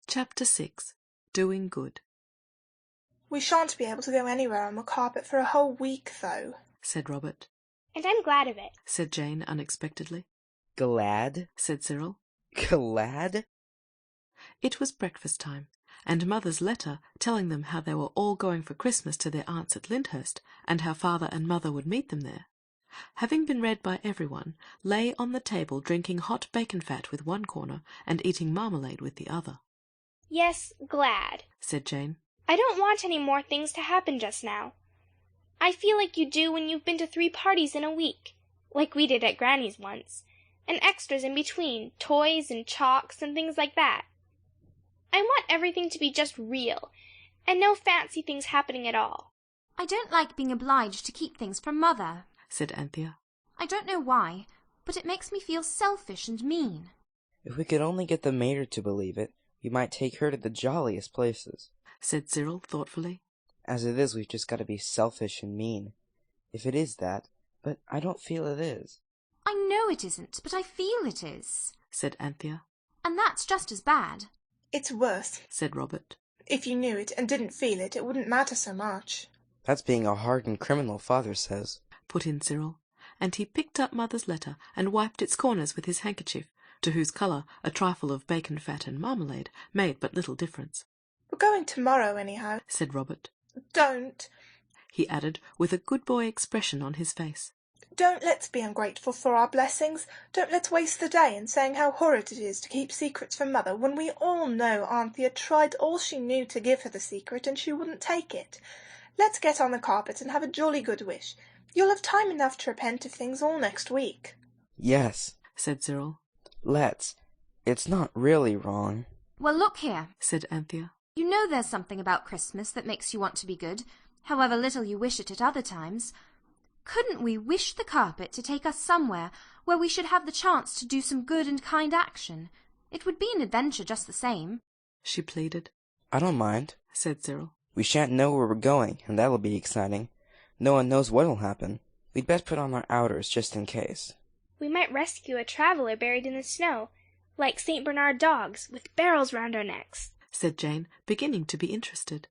Chapter 6. Doing Good. "We shan't be able to go anywhere on the carpet for a whole week, though," said Robert. "And I'm glad of it," said Jane unexpectedly. "Glad?" said Cyril. "Glad?" It was breakfast time, and Mother's letter telling them how they were all going for Christmas to their aunts at Lyndhurst, and how Father and Mother would meet them there, having been read by everyone, lay on the table drinking hot bacon fat with one corner and eating marmalade with the other. "Yes, glad," said Jane. "I don't want any more things to happen just now. I feel like you do when you've been to 3 parties in a week, like we did at Granny's once, and extras in between, toys and chalks and things like that. I want everything to be just real, and no fancy things happening at all." "I don't like being obliged to keep things from Mother," said Anthea. "I don't know why, but it makes me feel selfish and mean." "If we could only get the mater to believe it, we might take her to the jolliest places," said Cyril thoughtfully. "As it is, we've just got to be selfish and mean. If it is that, but I don't feel it is." "I know it isn't, but I feel it is," said Anthea. "and that's just as bad." "It's worse. said Robert. If you knew it and didn't feel it, it wouldn't matter so much." "That's being a hardened criminal, Father says," put in Cyril, and he picked up Mother's letter and wiped its corners with his handkerchief, to whose colour a trifle of bacon fat and marmalade made but little difference. "We're going tomorrow, anyhow." said Robert. "Don't he added, with a good boy expression on his face. "Don't let's be ungrateful for our blessings. Don't let's waste the day in saying how horrid it is to keep secrets from Mother, when we all know Anthea tried all she knew to give her the secret, and she wouldn't take it. Let's get on the carpet and have a jolly good wish. You'll have time enough to repent of things all next week." "Yes," said Cyril. "let's. It's not really wrong." "Well, look here. said Anthea. You know there's something about Christmas that makes you want to be good, however little you wish it at other times. Couldn't we wish the carpet to take us somewhere where we should have the chance to do some good and kind action? It would be an adventure just the same," she pleaded. "I don't mind," said Cyril. "We shan't know where we're going, and that'll be exciting. No one knows what'll happen. We'd best put on our outers just in case." "We might rescue a traveller buried in the snow, like St. Bernard dogs, with barrels round our necks," said Jane, beginning to be interested.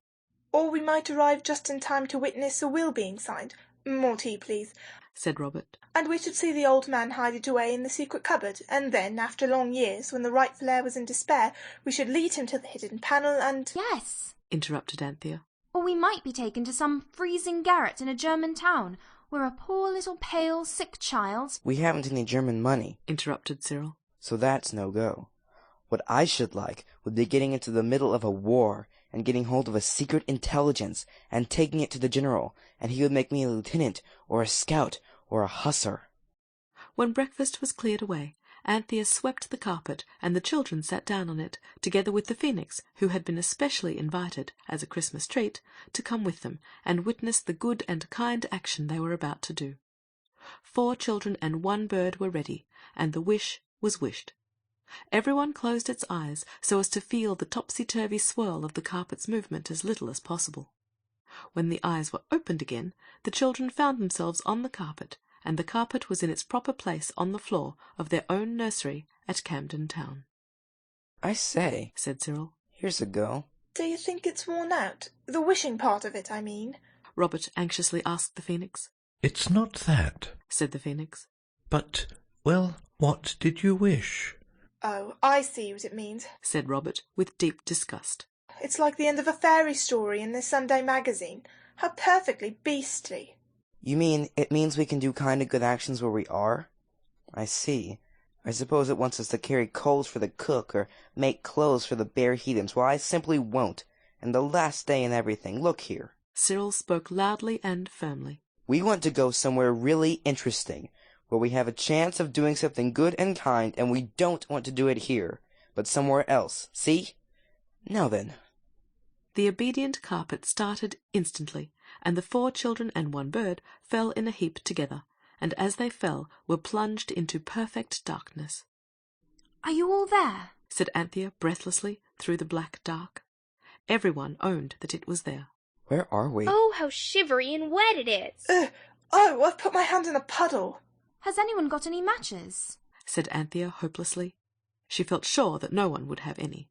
"Or we might arrive just in time to witness a will being signed. More tea, please," said Robert. "and we should see the old man hide it away in the secret cupboard, and then, after long years, when the rightful heir was in despair, we should lead him to the hidden panel and—" "Yes," interrupted Anthea. "or we might be taken to some freezing garret in a German town, where a poor little pale, sick child—" "We haven't any German money," interrupted Cyril. "so that's no go. What I should like would be getting into the middle of a war, and getting hold of a secret intelligence, and taking it to the general, and he would make me a lieutenant, or a scout, or a hussar." When breakfast was cleared away, Anthea swept the carpet, and the children sat down on it, together with the phoenix, who had been especially invited, as a Christmas treat, to come with them, and witness the good and kind action they were about to do. 4 children and 1 bird were ready, and the wish was wished. Everyone closed its eyes so as to feel the topsy-turvy swirl of the carpet's movement as little as possible. When the eyes were opened again, the children found themselves on the carpet, and the carpet was in its proper place on the floor of their own nursery at Camden Town. "I say," said Cyril. "here's a go." "Do you think it's worn out? The wishing part of it, I mean?" Robert anxiously asked the phoenix. "It's not that," said the phoenix. "but, well, what did you wish?" "Oh, I see what it means. said Robert, with deep disgust. It's like the end of a fairy story in this Sunday magazine. How perfectly beastly." "You mean it means we can do kind of good actions where we are? I see. I suppose it wants us to carry coals for the cook, or make clothes for the bare heathens. Well, I simply won't. And the last day and everything. Look here." Cyril spoke loudly and firmly. "We want to go somewhere really interesting, where we have a chance of doing something good and kind, and we don't want to do it here, but somewhere else. See? Now then." The obedient carpet started instantly, and the 4 children and 1 bird fell in a heap together, and as they fell were plunged into perfect darkness. "Are you all there?" said Anthea breathlessly through the black dark. Everyone owned that it was there. "Where are we?" "Oh, how shivery and wet it is!" Oh, I've put my hand in a puddle." "Has anyone got any matches?" said Anthea hopelessly. She felt sure that no one would have any.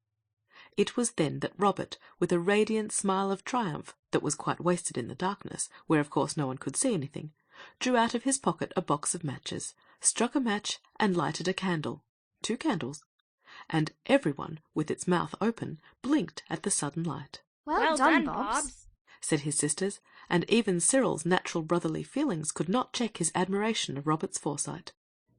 It was then that Robert, with a radiant smile of triumph that was quite wasted in the darkness, where of course no one could see anything, drew out of his pocket a box of matches, struck a match, and lighted a candle, 2 candles, and everyone, with its mouth open, blinked at the sudden light. Well done, Bobs, said his sisters, and even Cyril's natural brotherly feelings could not check his admiration of Robert's foresight.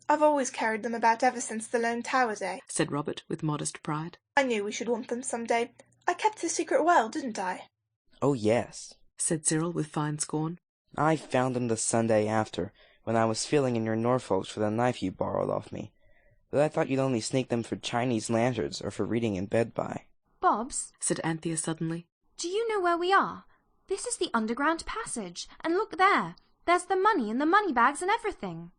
I've always carried them about ever since the Lone Tower day, said Robert with modest pride. I knew we should want them some day. I kept the secret well, didn't I? Oh, yes, said Cyril with fine scorn. I found them the Sunday after, when I was feeling in your Norfolks for the knife you borrowed off me. But I thought you'd only sneak them for Chinese lanterns or for reading in bed by. Bobs, said Anthea suddenly. Do you know where we are? This is the underground passage, and look there. There's the money and the money bags and everything.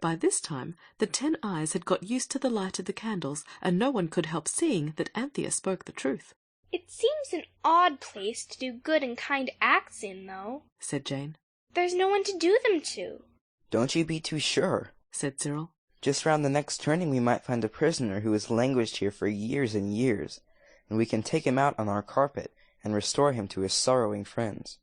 By this time the 10 eyes had got used to the light of the candles, and no one could help seeing that Anthea spoke the truth. It seems an odd place to do good and kind acts in, though, said Jane. There's no one to do them to. Don't you be too sure, said Cyril. Just round the next turning we might find a prisoner who has languished here for years and years, and we can take him out on our carpet and restore him to his sorrowing friends.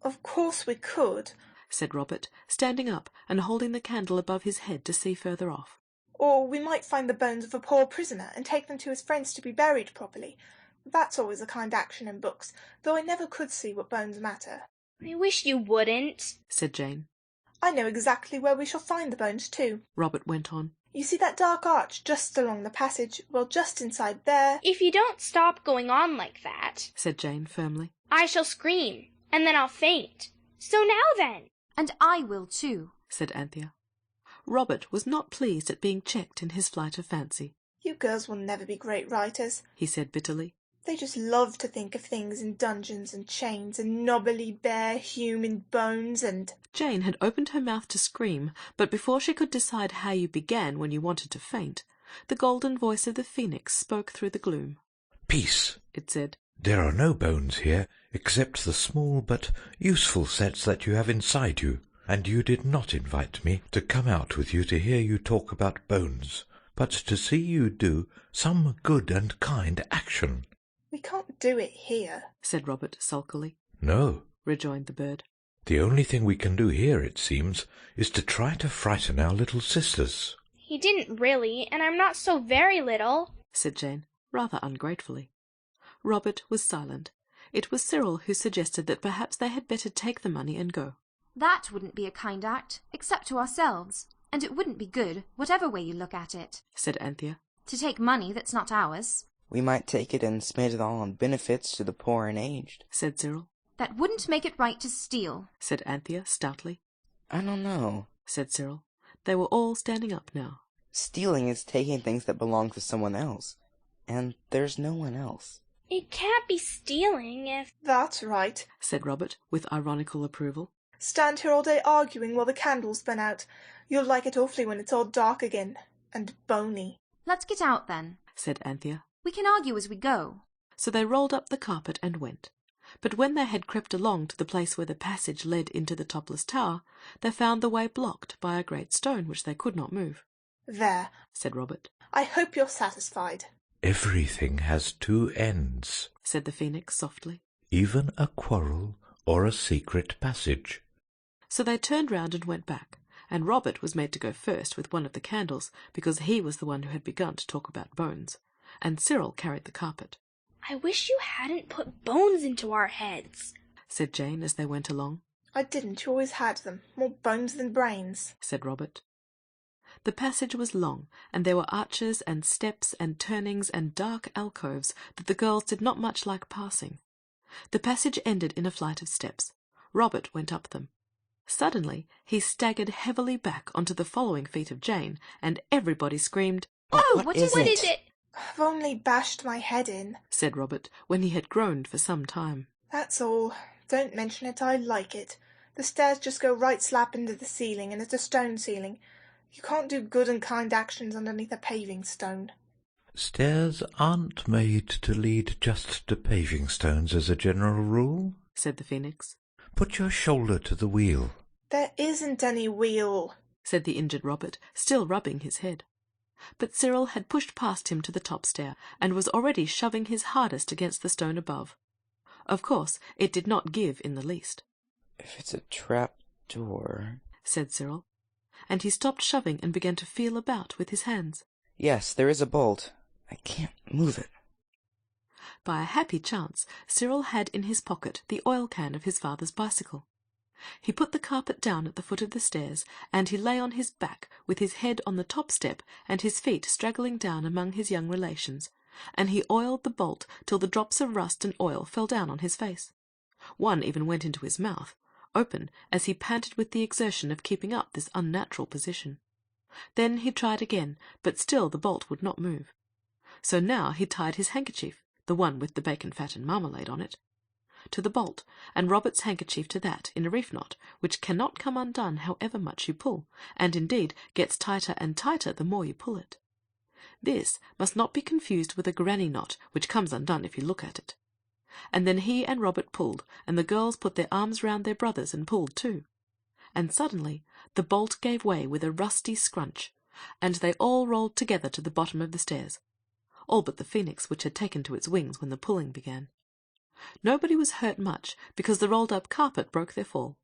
Of course we could, said Robert, standing up and holding the candle above his head to see further off. Or we might find the bones of a poor prisoner and take them to his friends to be buried properly. That's always a kind action in books, though I never could see what bones matter. I wish you wouldn't, said Jane. I know exactly where we shall find the bones too, Robert went on. You see that dark arch just along the passage? Well, just inside there. If you don't stop going on like that, said Jane firmly, I shall scream, and then I'll faint. So now then. And I will too, said Anthea. Robert was not pleased at being checked in his flight of fancy. You girls will never be great writers, he said bitterly. They just love to think of things in dungeons and chains and knobbly bare human bones and... Jane had opened her mouth to scream, but before she could decide how you began when you wanted to faint, the golden voice of the phoenix spoke through the gloom. Peace, it said. There are no bones here, except the small but useful sets that you have inside you, and you did not invite me to come out with you to hear you talk about bones, but to see you do some good and kind action. We can't do it here, said Robert sulkily. No, rejoined the bird. The only thing we can do here, it seems, is to try to frighten our little sisters. He didn't really, and I'm not so very little, said Jane, rather ungratefully. Robert was silent. It was Cyril who suggested that perhaps they had better take the money and go. That wouldn't be a kind act, except to ourselves, and it wouldn't be good, whatever way you look at it, said Anthea. To take money that's not ours. We might take it and spend it all on benefits to the poor and aged, said Cyril. That wouldn't make it right to steal, said Anthea stoutly. I don't know, said Cyril. They were all standing up now. Stealing is taking things that belong to someone else, and there's no one else. It can't be stealing if... That's right, said Robert with ironical approval. Stand here all day arguing while the candles burn out. You'll like it awfully when it's all dark again, and bony. Let's get out then, said Anthea. We can argue as we go. So they rolled up the carpet and went. But when they had crept along to the place where the passage led into the topless tower, they found the way blocked by a great stone which they could not move. There, said Robert. I hope you're satisfied. Everything has 2 ends, said the phoenix softly. Even a quarrel or a secret passage. So they turned round and went back, and Robert was made to go first with one of the candles, because he was the one who had begun to talk about bones, and Cyril carried the carpet. I wish you hadn't put bones into our heads, said Jane as they went along. I didn't, you always had them. More bones than brains, said Robert. The passage was long, and there were arches and steps and turnings and dark alcoves that the girls did not much like passing. The passage ended in a flight of steps. Robert went up them. Suddenly he staggered heavily back onto the following feet of Jane, and everybody screamed, "Oh, what is it? I've only bashed my head in, said Robert, when he had groaned for some time. That's all. Don't mention it, I like it. The stairs just go right slap into the ceiling, and it's a stone ceiling. You can't do good and kind actions underneath a paving stone. Stairs aren't made to lead just to paving stones as a general rule, said the phoenix. Put your shoulder to the wheel. There isn't any wheel, said the injured Robert, still rubbing his head. But Cyril had pushed past him to the top stair, and was already shoving his hardest against the stone above. Of course, it did not give in the least. If it's a trap door, said Cyril, and he stopped shoving and began to feel about with his hands. Yes, there is a bolt. I can't move it. By a happy chance, Cyril had in his pocket the oil can of his father's bicycle. He put the carpet down at the foot of the stairs, and he lay on his back with his head on the top step and his feet straggling down among his young relations, and he oiled the bolt till the drops of rust and oil fell down on his face. One even went into his mouth, open, as he panted with the exertion of keeping up this unnatural position. Then he tried again, but still the bolt would not move. So now he tied his handkerchief, the one with the bacon fat and marmalade on it, to the bolt, and Robert's handkerchief to that, in a reef knot, which cannot come undone however much you pull, and indeed gets tighter and tighter the more you pull it. This must not be confused with a granny knot, which comes undone if you look at it. And then he and Robert pulled, and the girls put their arms round their brothers and pulled too. And suddenly the bolt gave way with a rusty scrunch, and they all rolled together to the bottom of the stairs, all but the phoenix, which had taken to its wings when the pulling began. Nobody was hurt much, because the rolled-up carpet broke their fall,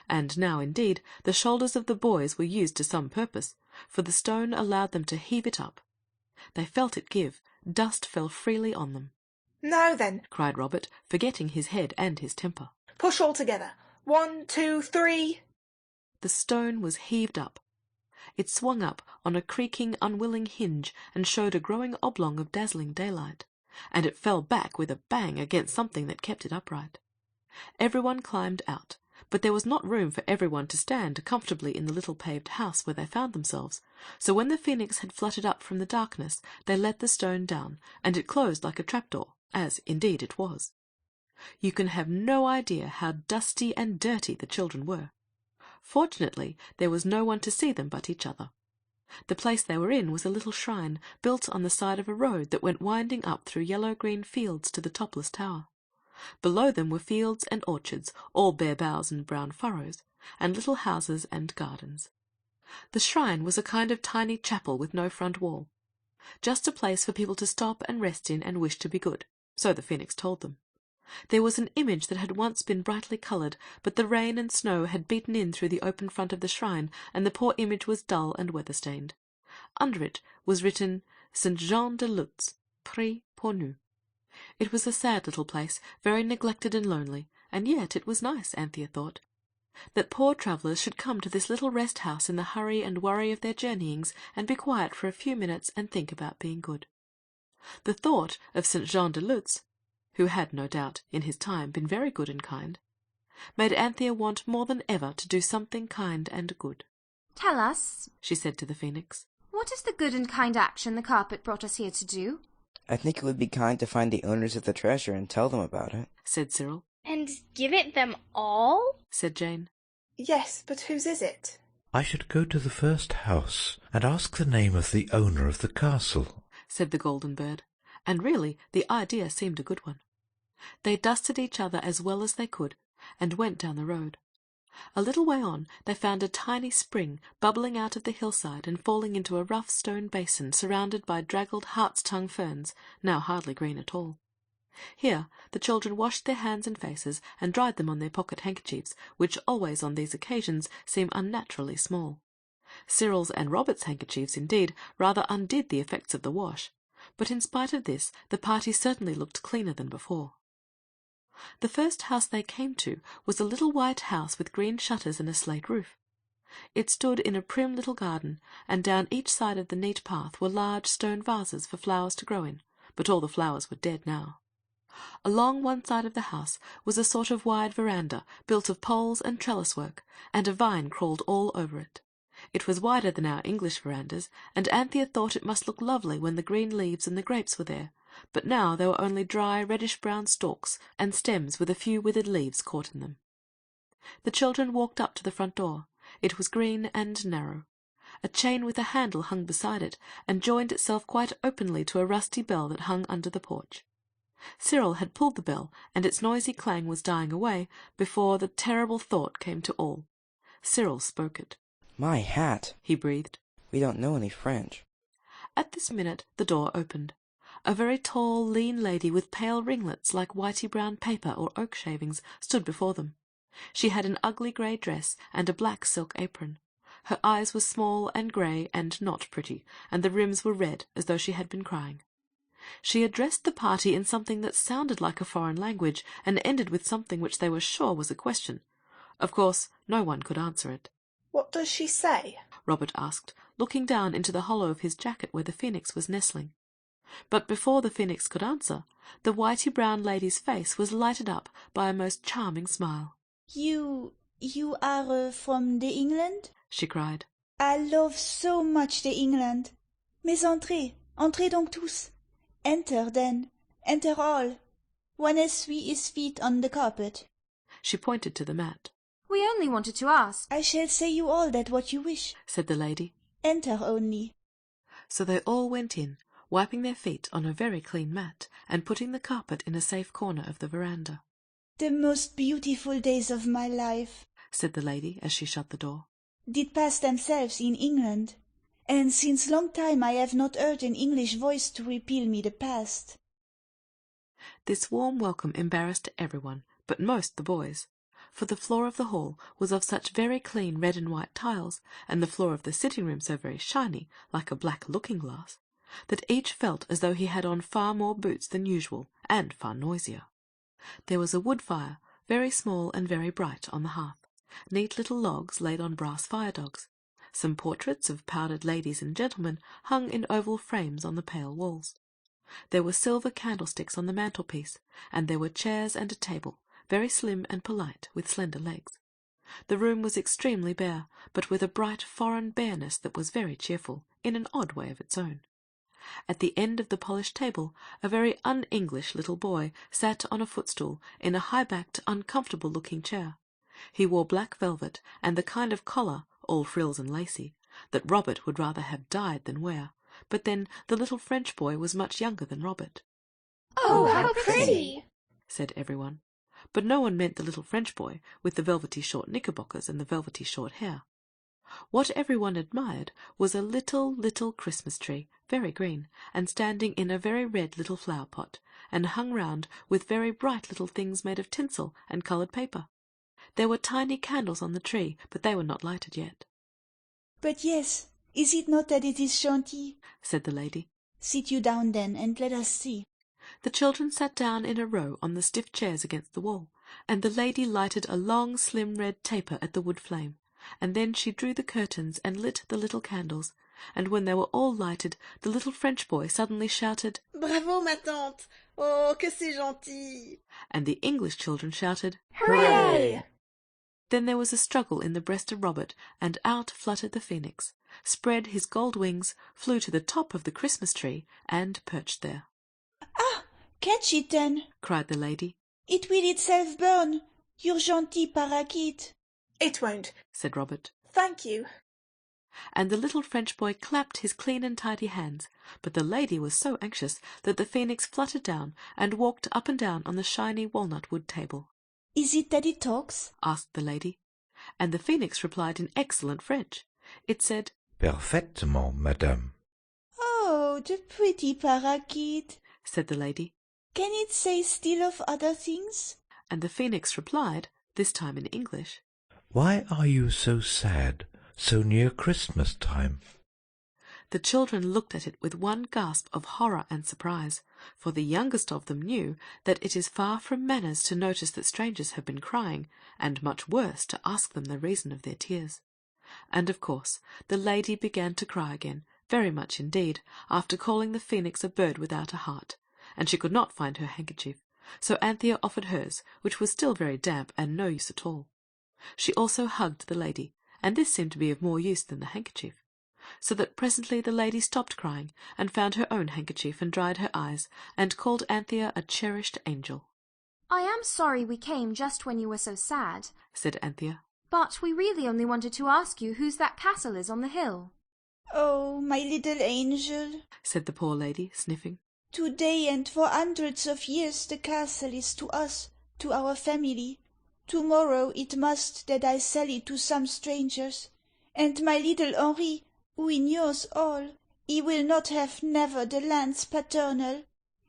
and now, indeed, the shoulders of the boys were used to some purpose, for the stone allowed them to heave it up. They felt it give. Dust fell freely on them. "Now then," cried Robert, forgetting his head and his temper. "push all together. 1, 2, 3. The stone was heaved up. It swung up on a creaking, unwilling hinge, and showed a growing oblong of dazzling daylight, and it fell back with a bang against something that kept it upright. Everyone climbed out, but there was not room for everyone to stand comfortably in the little paved house where they found themselves, so when the phoenix had fluttered up from the darkness, they let the stone down, and it closed like a trapdoor, as indeed it was. You can have no idea how dusty and dirty the children were. Fortunately, there was no one to see them but each other. The place they were in was a little shrine, built on the side of a road that went winding up through yellow-green fields to the topless tower. Below them were fields and orchards, all bare boughs and brown furrows, and little houses and gardens. The shrine was a kind of tiny chapel with no front wall, just a place for people to stop and rest in and wish to be good, so the phoenix told them. There was an image that had once been brightly coloured, but the rain and snow had beaten in through the open front of the shrine, and the poor image was dull and weather-stained. Under it was written, St. Jean de Luz, prie pour nous. It was a sad little place, very neglected and lonely, and yet it was nice, Anthea thought, that poor travellers should come to this little rest-house in the hurry and worry of their journeyings, and be quiet for a few minutes and think about being good. The thought of St. Jean de Luz, who had, no doubt, in his time been very good and kind, made Anthea want more than ever to do something kind and good. "Tell us," she said to the phoenix, "what is the good and kind action the carpet brought us here to do?" I think it would be kind to find the owners of the treasure and tell them about it, said Cyril. "And give it them all?" said Jane. "Yes, but whose is it?" I should go to the first house and ask the name of the owner of the castle, said the golden bird, and really the idea seemed a good one. They dusted each other as well as they could, and went down the road. A little way on they found a tiny spring bubbling out of the hillside and falling into a rough stone basin surrounded by draggled hart's-tongue ferns, now hardly green at all. Here the children washed their hands and faces, and dried them on their pocket handkerchiefs, which always on these occasions seem unnaturally small. Cyril's and Robert's handkerchiefs, indeed, rather undid the effects of the wash, but in spite of this the party certainly looked cleaner than before. The first house they came to was a little white house with green shutters and a slate roof. It stood in a prim little garden, and down each side of the neat path were large stone vases for flowers to grow in, but all the flowers were dead now. Along one side of the house was a sort of wide veranda built of poles and trellis work, and a vine crawled all over it. It was wider than our English verandas, and Anthea thought it must look lovely when the green leaves and the grapes were there, but now there were only dry reddish-brown stalks and stems with a few withered leaves caught in them. The children walked up to the front door. It was green and narrow. A chain with a handle hung beside it, and joined itself quite openly to a rusty bell that hung under the porch. Cyril had pulled the bell, and its noisy clang was dying away before the terrible thought came to all. Cyril spoke it. My hat, he breathed. We don't know any French. At this minute the door opened. A very tall, lean lady with pale ringlets like whitey brown paper or oak shavings stood before them. She had an ugly grey dress and a black silk apron. Her eyes were small and grey and not pretty, and the rims were red as though she had been crying. She addressed the party in something that sounded like a foreign language, and ended with something which they were sure was a question. Of course, no one could answer it. What does she say? Robert asked, looking down into the hollow of his jacket where the phoenix was nestling. But before the phoenix could answer, the whitey-brown lady's face was lighted up by a most charming smile. You are from the England? She cried. I love so much the England. Mais entrez donc tous. Enter, then, enter all. One essuie his feet on the carpet. She pointed to the mat. We only wanted to ask. I shall say you all that what you wish. Said the lady. Enter only. So they all went in, wiping their feet on a very clean mat, and putting the carpet in a safe corner of the veranda. The most beautiful days of my life, said the lady as she shut the door, did pass themselves in England, and since long time I have not heard an English voice to repeal me the past. This warm welcome embarrassed everyone, but most the boys, for the floor of the hall was of such very clean red and white tiles, and the floor of the sitting-room so very shiny, like a black looking-glass, that each felt as though he had on far more boots than usual, and far noisier. There was a wood fire, very small and very bright, on the hearth, neat little logs laid on brass fire-dogs. Some portraits of powdered ladies and gentlemen hung in oval frames on the pale walls. There were silver candlesticks on the mantelpiece, and there were chairs and a table, very slim and polite, with slender legs. The room was extremely bare, but with a bright foreign bareness that was very cheerful, in an odd way of its own. At the end of the polished table a very un-English little boy sat on a footstool in a high-backed, uncomfortable-looking chair. He wore black velvet, and the kind of collar, all frills and lacy, that Robert would rather have dyed than wear, but then the little French boy was much younger than Robert. "Oh, how pretty!" said everyone, but no one meant the little French boy with the velvety short knickerbockers and the velvety short hair. What everyone admired was a little Christmas tree, very green, and standing in a very red little flower pot, and hung round with very bright little things made of tinsel and coloured paper. There were tiny candles on the tree, but they were not lighted yet. But yes, is it not that it is gentil? Said the lady. Sit you down then, and let us see. The children sat down in a row on the stiff chairs against the wall, and the lady lighted a long slim red taper at the wood flame, and then she drew the curtains and lit the little candles, and when they were all lighted, the little French boy suddenly shouted, "Bravo, ma tante! Oh, que c'est gentil!" and the English children shouted, Hooray! Then there was a struggle in the breast of Robert, and out fluttered the phoenix, spread his gold wings, flew to the top of the Christmas tree, and perched there. Ah, catch it then, cried the lady. It will itself burn, your gentil parakeet. It won't, said Robert. Thank you. And the little French boy clapped his clean and tidy hands, but the lady was so anxious that the phoenix fluttered down and walked up and down on the shiny walnut wood table. Is it that it talks? asked the lady, and the phoenix replied in excellent French. It said, Parfaitement, madame. Oh, the pretty parakeet, said the lady. Can it say still of other things? And the phoenix replied, this time in English, Why are you so sad, so near Christmas time? The children looked at it with one gasp of horror and surprise, for the youngest of them knew that it is far from manners to notice that strangers have been crying, and much worse to ask them the reason of their tears. And of course the lady began to cry again, very much indeed, after calling the phoenix a bird without a heart, and she could not find her handkerchief, so Anthea offered hers, which was still very damp and no use at all. She also hugged the lady, and this seemed to be of more use than the handkerchief, so that presently the lady stopped crying, and found her own handkerchief, and dried her eyes, and called Anthea a cherished angel. I am sorry we came just when you were so sad, said Anthea. But we really only wanted to ask you whose that castle is on the hill. Oh, my little angel, said the poor lady, sniffing. Today and for hundreds of years the castle is to us, to our family. Tomorrow it must that I sell it to some strangers, and my little Henri, who ignores all, He will not have never the lands paternal.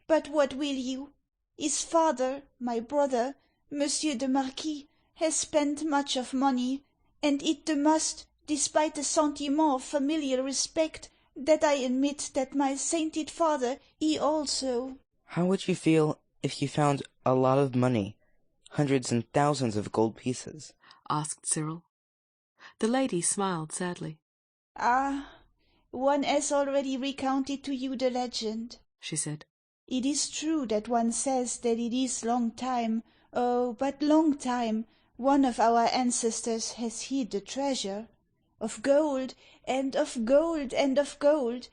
But what will you? His father, my brother, Monsieur the Marquis, has spent much of money, and it the must, despite the sentiment of familiar respect, that I admit that my sainted father, he also. How would you feel if you found a lot of money, hundreds and thousands of gold pieces? Asked Cyril. The lady smiled sadly. Ah, one has already recounted to you the legend, she said. It is true that one says that it is long time, oh, but long time, one of our ancestors has hid the treasure. Of gold, and of gold, and of gold.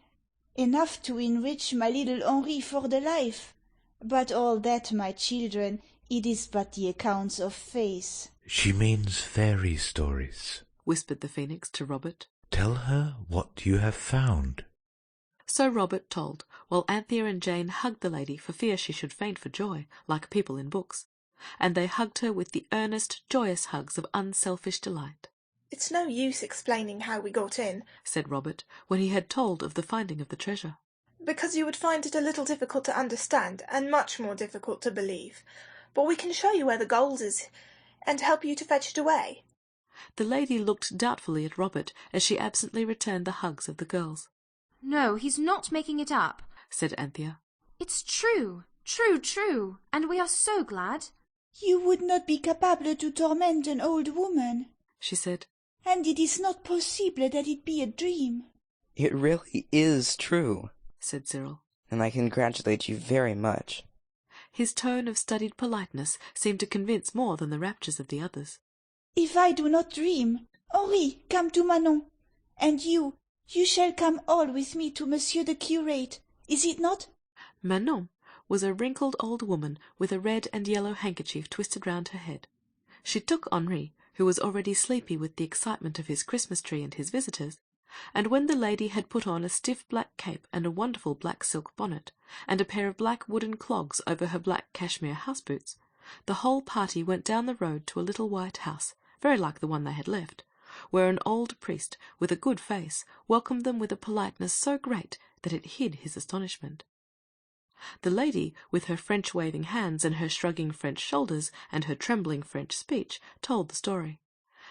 Enough to enrich my little Henri for the life. But all that, my children, it is but the accounts of faith. She means fairy stories, whispered the phoenix to Robert. Tell her what you have found. So Robert told, while Anthea and Jane hugged the lady for fear she should faint for joy, like people in books. And they hugged her with the earnest, joyous hugs of unselfish delight. It's no use explaining how we got in, said Robert, when he had told of the finding of the treasure. Because you would find it a little difficult to understand, and much more difficult to believe. But we can show you where the gold is, and help you to fetch it away. The lady looked doubtfully at Robert as she absently returned the hugs of the girls. No, he's not making it up, said Anthea. It's true, true, and we are so glad. You would not be capable to torment an old woman, she said. And it is not possible that it be a dream. It really is true, said Cyril. And I congratulate you very much. His tone of studied politeness seemed to convince more than the raptures of the others. If I do not dream, Henri, come to Manon. And you shall come all with me to Monsieur the curate, is it not? Manon was a wrinkled old woman with a red and yellow handkerchief twisted round her head. She took Henri, who was already sleepy with the excitement of his Christmas tree and his visitors, and when the lady had put on a stiff black cape and a wonderful black silk bonnet, and a pair of black wooden clogs over her black cashmere house-boots, the whole party went down the road to a little white house, very like the one they had left, where an old priest with a good face welcomed them with a politeness so great that it hid his astonishment. The lady, with her French waving hands and her shrugging French shoulders and her trembling French speech, told the story.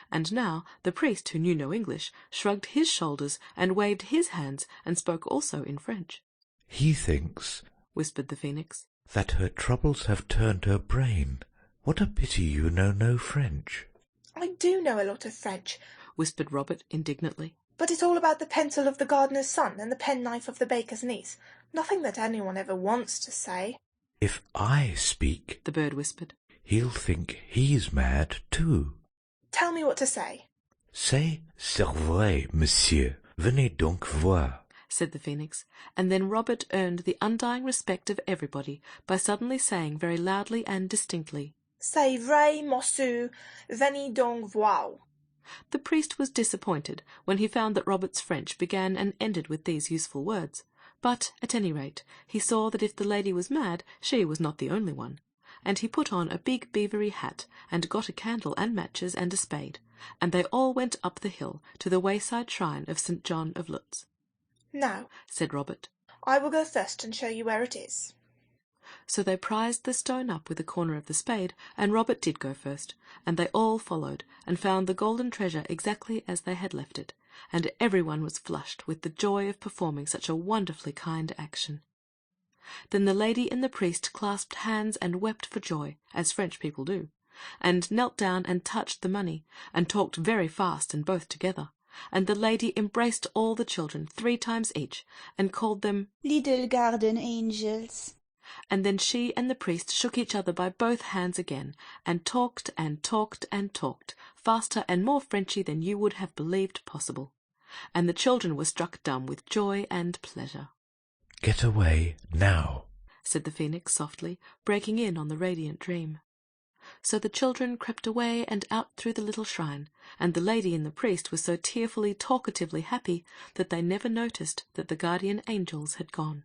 And now the priest, who knew no English, shrugged his shoulders and waved his hands and spoke also in French. He thinks, whispered the phoenix, that her troubles have turned her brain. What a pity you know no French. I do know a lot of French, whispered Robert indignantly. But it's all about the pencil of the gardener's son and the penknife of the baker's niece. Nothing that anyone ever wants to say. If I speak, the bird whispered, he'll think he's mad too. Tell me what to say. Say, c'est vrai, monsieur. Venez donc voir, said the phoenix, and then Robert earned the undying respect of everybody by suddenly saying very loudly and distinctly, C'est vrai, monsieur. Venez donc voir. The priest was disappointed when he found that Robert's French began and ended with these useful words, but, at any rate, he saw that if the lady was mad, she was not the only one, and he put on a big beavery hat, and got a candle and matches and a spade, and they all went up the hill to the wayside shrine of St. John of Lutz. Now, said Robert, I will go first and show you where it is. So they prized the stone up with a corner of the spade, and Robert did go first, and they all followed, and found the golden treasure exactly as they had left it, and everyone was flushed with the joy of performing such a wonderfully kind action. Then the lady and the priest clasped hands and wept for joy, as French people do, and knelt down and touched the money, and talked very fast and both together, and the lady embraced all the children 3 times each, and called them little garden angels. And then she and the priest shook each other by both hands again, and talked and talked and talked, faster and more Frenchy than you would have believed possible. And the children were struck dumb with joy and pleasure. Get away now, said the phoenix softly, breaking in on the radiant dream. So the children crept away and out through the little shrine, and the lady and the priest were so tearfully, talkatively happy that they never noticed that the guardian angels had gone.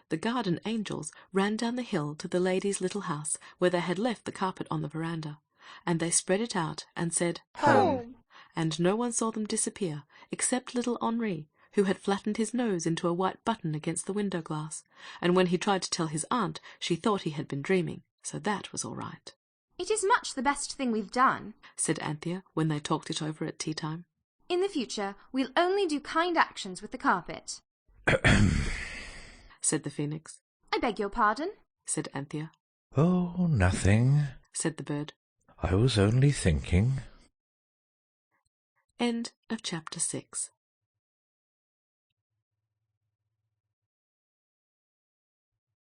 The garden angels ran down the hill to the lady's little house, where they had left the carpet on the veranda, and they spread it out and said, Home. And no one saw them disappear, except little Henri, who had flattened his nose into a white button against the window glass, and when he tried to tell his aunt, she thought he had been dreaming, so that was all right. It is much the best thing we've done, said Anthea, when they talked it over at tea-time. In the future, we'll only do kind actions with the carpet, said the Phoenix. I beg your pardon, said Anthea. Oh, nothing, said the bird. I was only thinking. End of chapter 6.